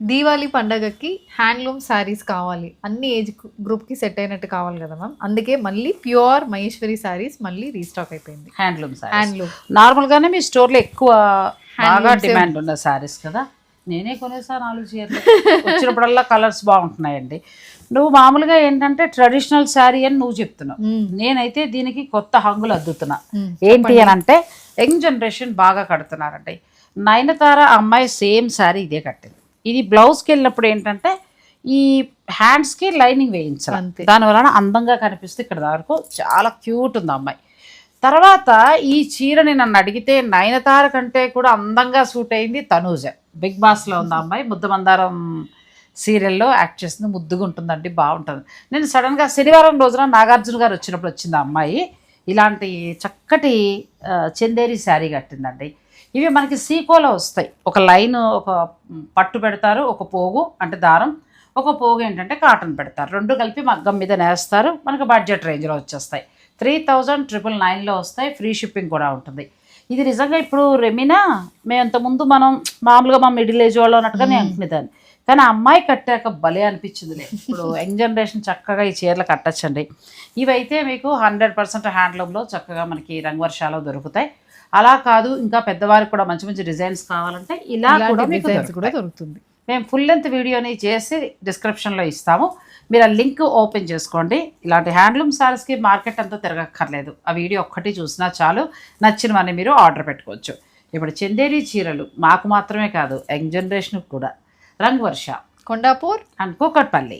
దీవాలి పండగకి హ్యాండ్లూమ్ శారీస్ కావాలి, అన్ని ఏజ్ గ్రూప్కి సెట్ అయినట్టు కావాలి కదా మ్యామ్. అందుకే మళ్ళీ ప్యూర్ మహేశ్వరి శారీస్ మళ్ళీ రీస్టాక్ అయిపోయింది. హ్యాండ్లూమ్ శారీస్ హ్యాండ్లూమ్ నార్మల్గానే మీ స్టోర్లో ఎక్కువ బాగా Handlooms డిమాండ్ ఉన్న శారీస్ కదా. నేనే కొనేసాను 4 చీరలు. వచ్చినప్పుడల్లా కలర్స్ బాగుంటున్నాయండి. నువ్వు మామూలుగా ఏంటంటే ట్రెడిషనల్ శారీ అని నువ్వు చెప్తున్నావు, నేనైతే దీనికి కొత్త హంగులు అద్దుతున్నా. ఏంటి అని అంటే యంగ్ జనరేషన్ బాగా కడుతున్నారండి. నయనతార అమ్మాయి సేమ్ శారీ ఇదే కట్టింది. ఇది బ్లౌజ్కి వెళ్ళినప్పుడు ఏంటంటే ఈ హ్యాండ్స్కి లైనింగ్ వేయించాలి, దానివలన అందంగా కనిపిస్తే ఇక్కడ వరకు చాలా క్యూట్ ఉంది అమ్మాయి. తర్వాత ఈ చీరని నన్ను అడిగితే నయనతార కంటే కూడా అందంగా సూట్ అయింది తనూజ. బిగ్ బాస్లో ఉంది అమ్మాయి, ముద్దమందారం సీరియల్లో యాక్ట్ చేస్తుంది, ముద్దుగా ఉంటుందండి, బాగుంటుంది. నేను సడన్గా శనివారం రోజున నాగార్జున గారు వచ్చినప్పుడు వచ్చింది ఆ అమ్మాయి, ఇలాంటి చక్కటి చందేరి శారీ కట్టిందండి. ఇవి మనకి సీకోలో వస్తాయి, ఒక లైన్ ఒక పట్టు పెడతారు, ఒక పోగు అంటే దారం, ఒక పోగు ఏంటంటే కాటన్ పెడతారు, రెండు కలిపి మగ్గం మీద నేస్తారు. మనకు బడ్జెట్ రేంజ్లో వచ్చేస్తాయి. 3999లో వస్తాయి, ఫ్రీ షిప్పింగ్ కూడా ఉంటుంది. ఇది నిజంగా ఇప్పుడు రెమినా మేము అంతకుముందు మనం మామూలుగా మా మిడిల్ ఏజ్ వాళ్ళు అన్నట్టుగానే అనుకునేదాన్ని, కానీ ఆ అమ్మాయి కట్టాక భలే అనిపించిందిలే. ఇప్పుడు యంగ్ జనరేషన్ చక్కగా ఈ చీరలు కట్టచ్చండి. ఇవైతే మీకు 100% హ్యాండ్లూమ్లో చక్కగా మనకి రంగవర్షాలు దొరుకుతాయి. అలా కాదు ఇంకా పెద్దవారికి కూడా మంచి మంచి డిజైన్స్ కావాలంటే ఇలా కూడా మీకు దొరుకుతుంది. మేము ఫుల్ లెంత్ వీడియోని చేసి డిస్క్రిప్షన్లో ఇస్తాము, మీరు ఆ లింక్ ఓపెన్ చేసుకోండి. ఇలాంటి హ్యాండ్లూమ్ శారీస్కి మార్కెట్ అంతా తిరగక్కర్లేదు, ఆ వీడియో ఒక్కటి చూసినా చాలు, నచ్చినవన్నీ మీరు ఆర్డర్ పెట్టుకోవచ్చు. ఇప్పుడు చందేరి చీరలు మాకు మాత్రమే కాదు యంగ్ జనరేషన్కి కూడా. రంగవర్ష, కొండాపూర్ అండ్ కూకట్పల్లి.